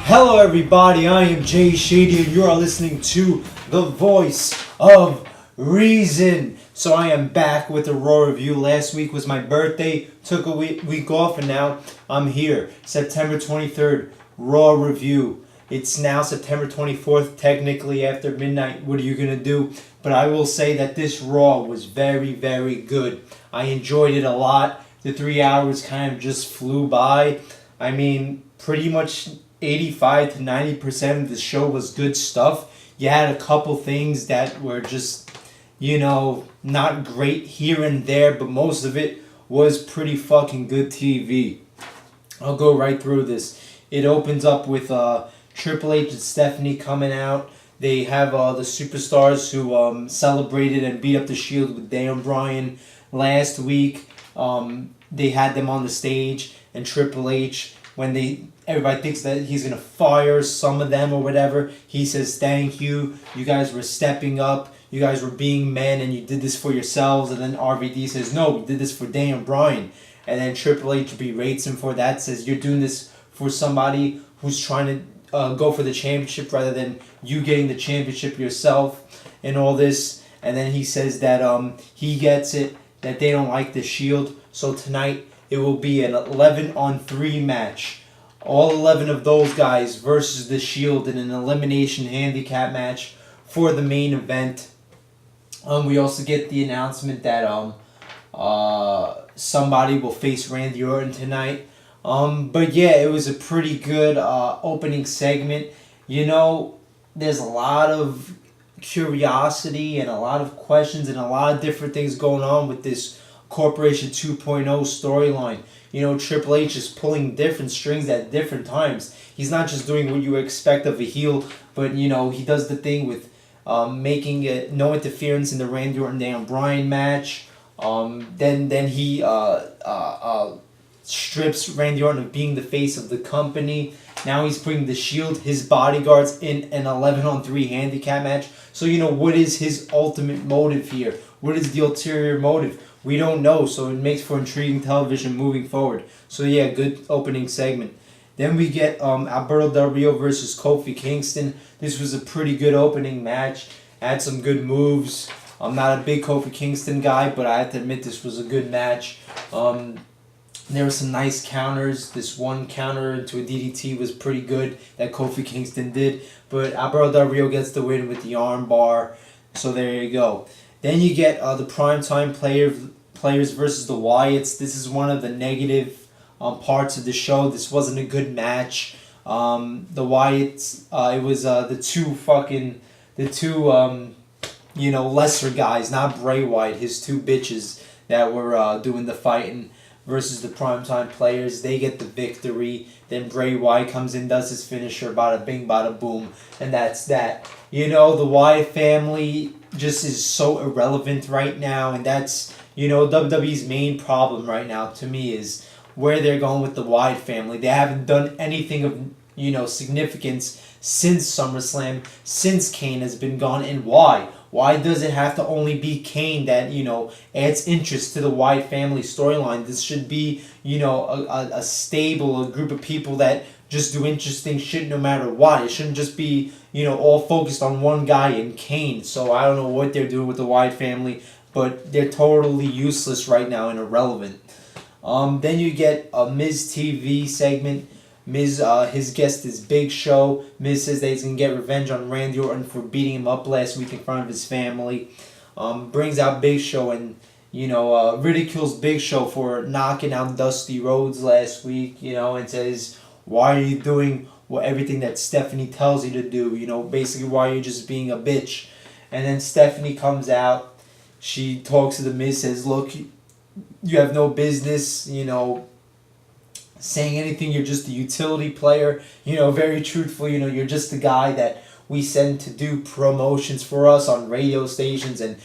Hello everybody, I am Jay Shady and you are listening to The Voice of Reason. So I am back with a Raw review. Last week was my birthday, took a week off, and now I'm here. September 23rd, Raw review. It's now September 24th, technically after midnight. What are you going to do? But I will say that this Raw was very, very good. I enjoyed it a lot. The 3 hours kind of just flew by. I mean, pretty much 85 to 90% of the show was good stuff. You had a couple things that were just, not great here and there, but most of it was pretty fucking good TV. I'll go right through this. It opens up with Triple H and Stephanie coming out. They have the superstars who celebrated and beat up the Shield with Dan Bryan last week. They had them on the stage, and Triple H, when everybody thinks that he's going to fire some of them or whatever, he says, thank you. You guys were stepping up. You guys were being men, and you did this for yourselves. And then RVD says, no, we did this for Dan Bryan. And then Triple H berates him for that, says, you're doing this for somebody who's trying to go for the championship rather than you getting the championship yourself and all this. And then he says that he gets it, that they don't like the Shield. So tonight it will be an 11-on-3 match. All 11 of those guys versus the Shield in an elimination handicap match for the main event. We also get the announcement that somebody will face Randy Orton tonight. But yeah, it was a pretty good opening segment. There's a lot of curiosity and a lot of questions and a lot of different things going on with this Corporation 2.0 storyline. Triple H is pulling different strings at different times. He's not just doing what you expect of a heel, but he does the thing with making it no interference in the Randy Orton Dan Bryan match. Then he strips Randy Orton of being the face of the company. Now he's putting the Shield, his bodyguards, in an 11-on-3 handicap match. So what is his ultimate motive here? What is the ulterior motive? We don't know, so it makes for intriguing television moving forward. So yeah, good opening segment. Then we get Alberto Del Rio versus Kofi Kingston. This was a pretty good opening match. Had some good moves. I'm not a big Kofi Kingston guy, but I have to admit this was a good match. There were some nice counters. This one counter into a DDT was pretty good that Kofi Kingston did. But Alberto Del Rio gets the win with the arm bar. So there you go. Then you get the primetime players versus the Wyatts. This is one of the negative parts of the show. This wasn't a good match. The Wyatts, it was the two lesser guys, not Bray Wyatt, his two bitches that were doing the fighting versus the primetime players. They get the victory. Then Bray Wyatt comes in, does his finisher, bada bing, bada boom, and that's that. The Wyatt family just is so irrelevant right now, and that's, WWE's main problem right now to me is where they're going with the Wyatt family. They haven't done anything of, significance since SummerSlam, since Kane has been gone, and why? Why does it have to only be Kane that, adds interest to the Wyatt family storyline? This should be, a stable, a group of people that just do interesting shit no matter what. It shouldn't just be, all focused on one guy in Kane. So I don't know what they're doing with the Wyatt family, but they're totally useless right now and irrelevant. Then you get a Miz TV segment. Miz, his guest is Big Show. Miz says that he's going to get revenge on Randy Orton for beating him up last week in front of his family. Brings out Big Show and, ridicules Big Show for knocking out Dusty Rhodes last week, and says, why are you doing everything that Stephanie tells you to do? Basically, why are you just being a bitch? And then Stephanie comes out. She talks to the Miz, says, look, you have no business, saying anything. You're just a utility player. Very truthful. You're just the guy that we send to do promotions for us on radio stations and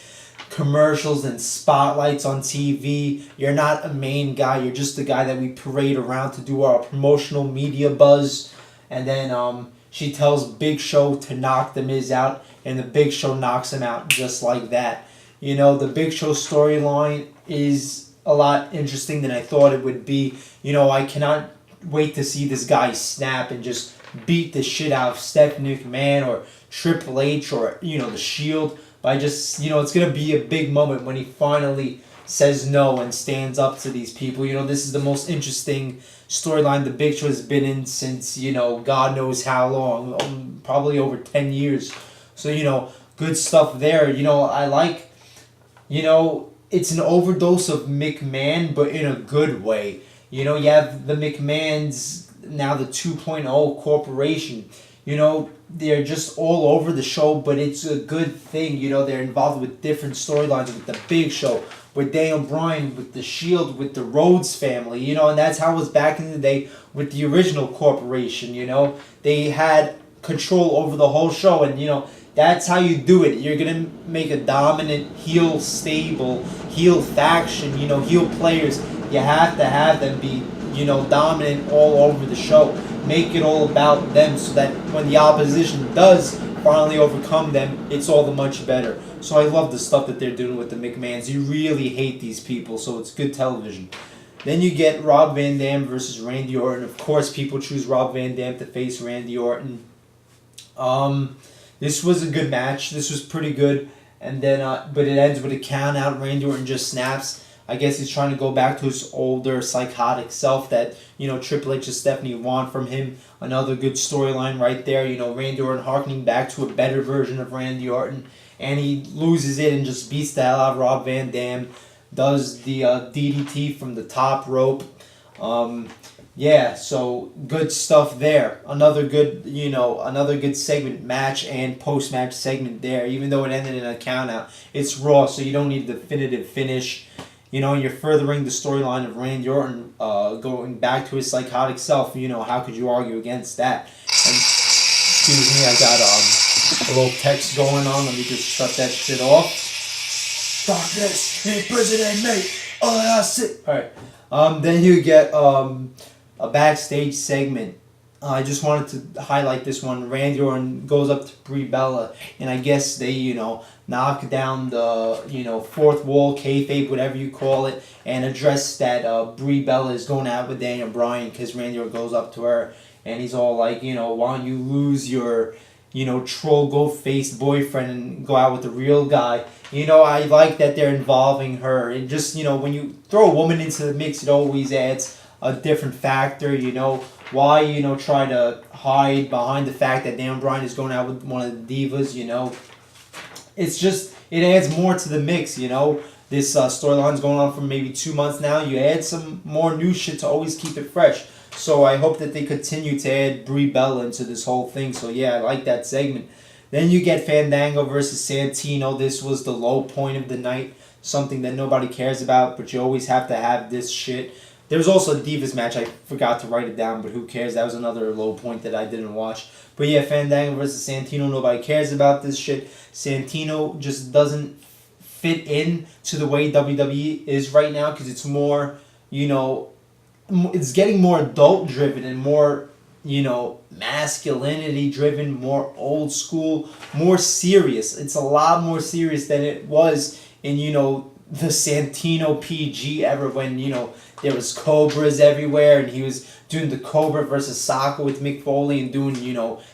commercials and spotlights on TV. You're not a main guy. You're just the guy that we parade around to do our promotional media buzz. And then she tells Big Show to knock the Miz out, and the Big Show knocks him out just like that. The Big Show storyline is a lot interesting than I thought it would be. I cannot wait to see this guy snap and just beat the shit out of Stephanie McMahon or Triple H or, the Shield. But I just, it's going to be a big moment when he finally says no and stands up to these people. This is the most interesting storyline the Big Show has been in since, God knows how long, probably over 10 years. So, good stuff there. I like, it's an overdose of McMahon, but in a good way. You have the McMahons, now the 2.0 corporation. They're just all over the show, but it's a good thing. They're involved with different storylines with the Big Show, with Daniel Bryan, with the Shield, with the Rhodes family, and that's how it was back in the day with the original corporation. They had control over the whole show, and that's how you do it. You're gonna make a dominant heel stable, heel faction, heel players. You have to have them be, dominant all over the show. Make it all about them so that when the opposition does finally overcome them, it's all the much better. So I love the stuff that they're doing with the McMahons. You really hate these people, so it's good television. Then you get Rob Van Dam versus Randy Orton. Of course, people choose Rob Van Dam to face Randy Orton. This was a good match. This was pretty good. And then, but it ends with a count out. Randy Orton just snaps. I guess he's trying to go back to his older psychotic self that, Triple H and Stephanie want from him. Another good storyline right there. Randy Orton harkening back to a better version of Randy Orton. And he loses it and just beats the hell out of Rob Van Dam. Does the DDT from the top rope. So good stuff there. Another good segment, match and post-match segment there. Even though it ended in a count-out. It's Raw, so you don't need a definitive finish. You're furthering the storyline of Randy Orton going back to his psychotic self. How could you argue against that? And, excuse me, I got a little text going on. Let me just shut that shit off. Darkness, imprison me. Oh, that's it. Alright. Then you get a backstage segment. I just wanted to highlight this one. Randy Orton goes up to Brie Bella, and I guess they, knock down the, fourth wall, kayfabe, whatever you call it, and address that Brie Bella is going out with Daniel Bryan because Randy Orton goes up to her, and he's all like, why don't you lose your, troll goat-faced boyfriend and go out with the real guy. I like that they're involving her. And just, when you throw a woman into the mix, it always adds a different factor, Why, try to hide behind the fact that Daniel Bryan is going out with one of the divas, It's just, it adds more to the mix, This storyline's going on for maybe 2 months now. You add some more new shit to always keep it fresh. So I hope that they continue to add Brie Bella into this whole thing. So yeah, I like that segment. Then you get Fandango versus Santino. This was the low point of the night. Something that nobody cares about, but you always have to have this shit. There was also a Divas match. I forgot to write it down, but who cares? That was another low point that I didn't watch. But yeah, Fandango versus Santino. Nobody cares about this shit. Santino just doesn't fit in to the way WWE is right now because it's more, it's getting more adult driven and more, masculinity driven, more old school, more serious. It's a lot more serious than it was in, the Santino PG era when, there was cobras everywhere and he was doing the Cobra versus Saka with Mick Foley and doing,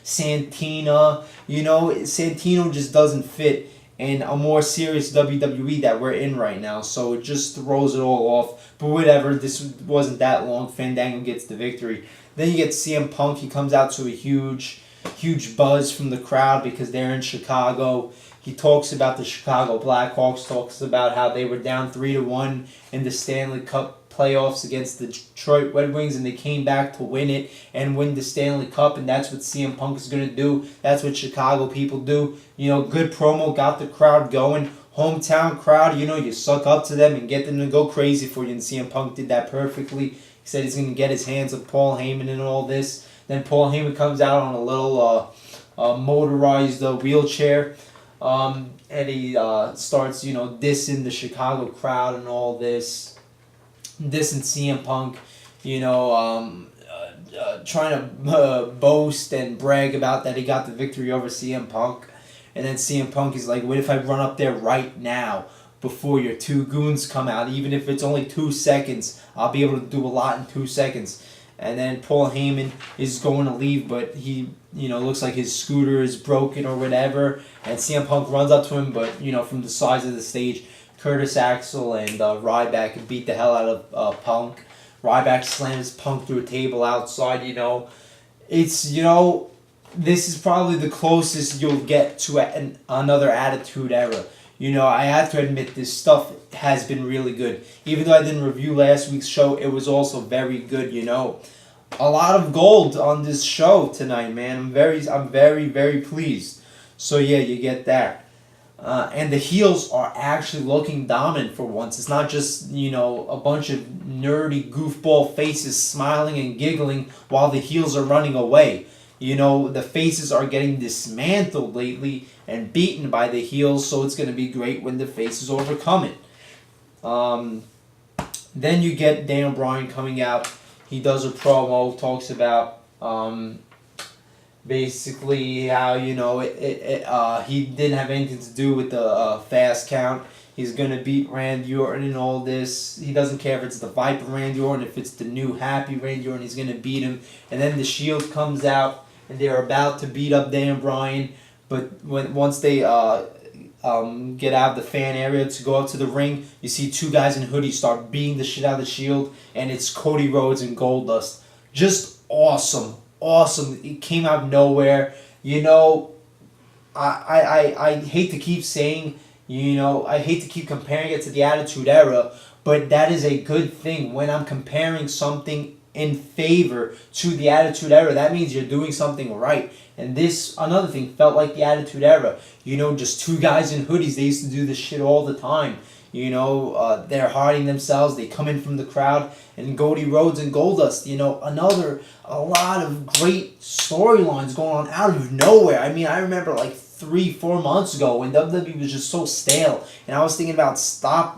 Santina. Santino just doesn't fit in a more serious WWE that we're in right now. So it just throws it all off. But whatever, this wasn't that long. Fandango gets the victory. Then you get CM Punk. He comes out to a huge buzz from the crowd because they're in Chicago. He talks about the Chicago Blackhawks, talks about how they were down 3-1 in the Stanley Cup playoffs against the Detroit Red Wings, and they came back to win it and win the Stanley Cup, and that's what CM Punk is going to do. That's what Chicago people do. Good promo, got the crowd going. Hometown crowd, you suck up to them and get them to go crazy for you, and CM Punk did that perfectly. He said he's going to get his hands on Paul Heyman and all this. Then Paul Heyman comes out on a little motorized wheelchair, and he starts, dissing the Chicago crowd and all this. Dissing CM Punk, trying to boast and brag about that he got the victory over CM Punk. And then CM Punk is like, what if I run up there right now before your two goons come out? Even if it's only 2 seconds, I'll be able to do a lot in 2 seconds. And then Paul Heyman is going to leave, but he, looks like his scooter is broken or whatever. And CM Punk runs up to him, but, from the sides of the stage, Curtis Axel and Ryback beat the hell out of Punk. Ryback slams Punk through a table outside, It's, this is probably the closest you'll get to another Attitude Era. I have to admit this stuff has been really good. Even though I didn't review last week's show, it was also very good, A lot of gold on this show tonight, man. I'm very, very pleased. So yeah, you get that. And the heels are actually looking dominant for once. It's not just, a bunch of nerdy goofball faces smiling and giggling while the heels are running away. The faces are getting dismantled lately and beaten by the heels, so it's going to be great when the faces overcome it. Then you get Daniel Bryan coming out. He does a promo, talks about basically how, he didn't have anything to do with the fast count. He's going to beat Randy Orton and all this. He doesn't care if it's the Viper Randy Orton, if it's the new Happy Randy Orton, he's going to beat him. And then the Shield comes out, and they're about to beat up Daniel Bryan. But once they get out of the fan area to go up to the ring, you see two guys in hoodies start beating the shit out of the Shield, and it's Cody Rhodes and Goldust. Just awesome. It came out of nowhere. I hate to keep saying, I hate to keep comparing it to the Attitude Era, but that is a good thing. When I'm comparing something in favor to the Attitude Era, that means you're doing something right. And this, another thing, felt like the Attitude Era. Just two guys in hoodies. They used to do this shit all the time. They're hiding themselves. They come in from the crowd. And Cody Rhodes and Goldust, a lot of great storylines going on out of nowhere. I mean, I remember like 3-4 months ago when WWE was just so stale, and I was thinking about stop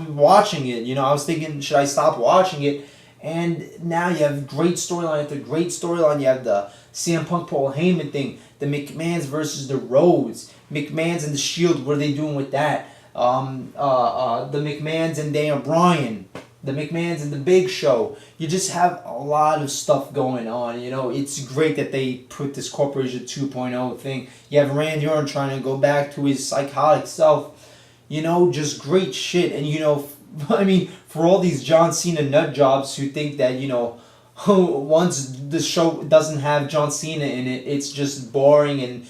watching it. I was thinking, should I stop watching it? And now you have great storyline after great storyline. You have the CM Punk Paul Heyman thing, the McMahons versus the Rhodes, McMahons and the Shield. What are they doing with that? The McMahons and Daniel Bryan, the McMahons and the Big Show. You just have a lot of stuff going on. It's great that they put this Corporation 2.0 thing. You have Randy Orton trying to go back to his psychotic self. Just great shit. And I mean, for all these John Cena nut jobs who think that, once the show doesn't have John Cena in it, it's just boring and,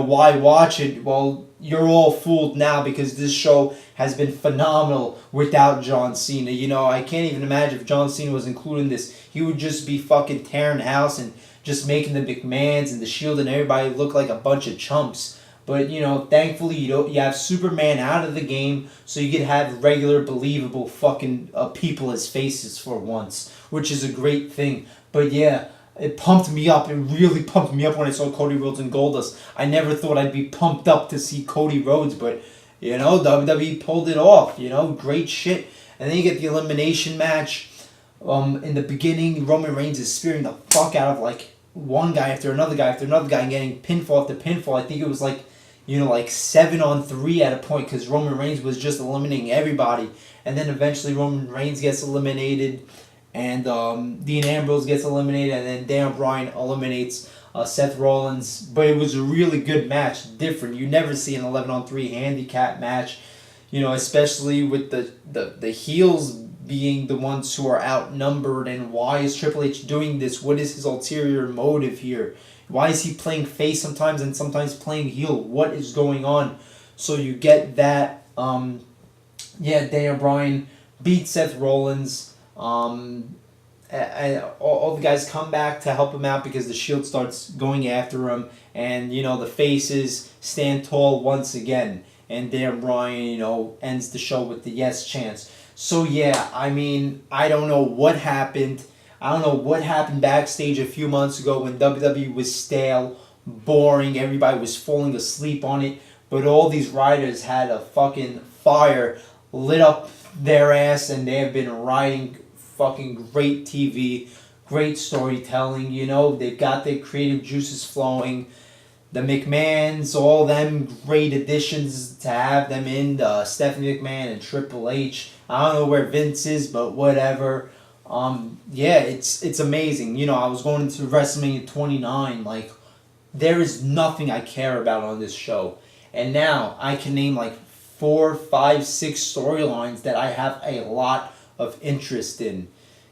why watch it? Well, you're all fooled now because this show has been phenomenal without John Cena. I can't even imagine if John Cena was included in this. He would just be fucking tearing the house and just making the McMahons and the Shield and everybody look like a bunch of chumps. But, thankfully, you have Superman out of the game, so you can have regular, believable fucking people as faces for once, which is a great thing. But, yeah, it pumped me up. It really pumped me up when I saw Cody Rhodes and Goldust. I never thought I'd be pumped up to see Cody Rhodes, but, WWE pulled it off. Great shit. And then you get the elimination match. In the beginning, Roman Reigns is spearing the fuck out of, like, one guy after another guy and getting pinfall after pinfall. I think it was, like 7-on-3 at a point because Roman Reigns was just eliminating everybody. And then eventually Roman Reigns gets eliminated and Dean Ambrose gets eliminated, and then Daniel Bryan eliminates Seth Rollins. But it was a really good match, different. You never see an 11-on-3 handicap match, especially with the heels being the ones who are outnumbered. And why is Triple H doing this? What is his ulterior motive here? Why is he playing face sometimes and sometimes playing heel? What is going on? So you get that. Daniel Bryan beat Seth Rollins. And all the guys come back to help him out because the Shield starts going after him. And, the faces stand tall once again. And Daniel Bryan, ends the show with the yes chance. So, yeah, I mean, I don't know what happened. I don't know what happened backstage a few months ago when WWE was stale, boring, everybody was falling asleep on it, but all these writers had a fucking fire lit up their ass, and they have been writing fucking great TV, great storytelling. They've got their creative juices flowing. The McMahons, all them great additions to have them in, Stephanie McMahon and Triple H. I don't know where Vince is, but whatever. Yeah, it's amazing. You know, I was going into WrestleMania 29, like, there is nothing I care about on this show. And now I can name like four, five, six storylines that I have a lot of interest in.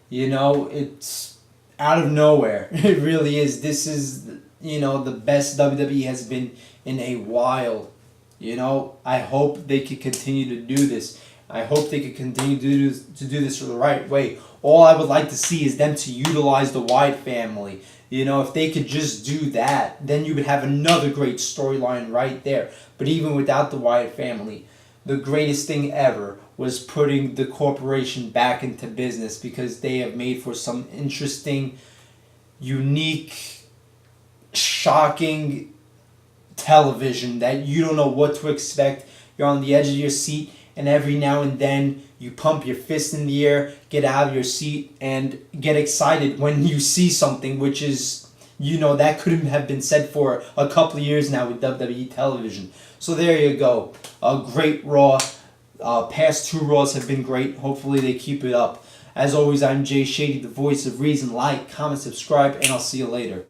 You know, it's out of nowhere. It really is. This is, you know, the best WWE has been in a while. You know, I hope they could continue to do this. I hope they could continue to do this the right way. All I would like to see is them to utilize the Wyatt family. You know, if they could just do that, then you would have another great storyline right there. But even without the Wyatt family, the greatest thing ever was putting the corporation back into business, because they have made for some interesting, unique, shocking television that you don't know what to expect. You're on the edge of your seat, and every now and then you pump your fist in the air, get out of your seat, and get excited when you see something, which is, you know, that couldn't have been said for a couple of years now with WWE television. So there you go. A great Raw. Past two Raws have been great. Hopefully they keep it up. As always, I'm Jay Shady, the voice of reason. Like, comment, subscribe, and I'll see you later.